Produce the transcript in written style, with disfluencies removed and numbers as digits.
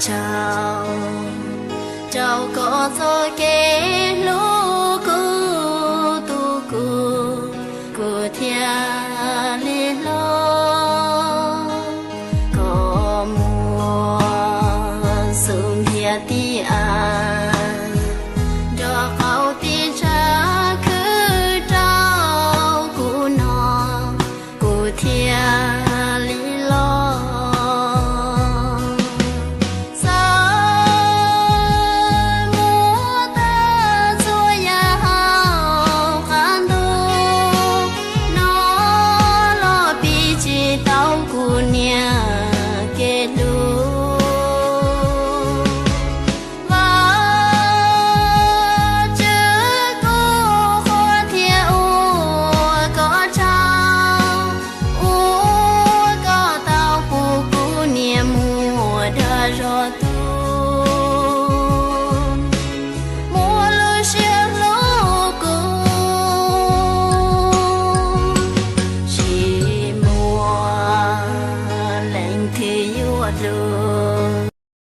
chào chào có gió kê lũ cu thia lê lo có mùa sương hia ti cho khâu ti cha cứ trao cu nọ cu thia lê lo gió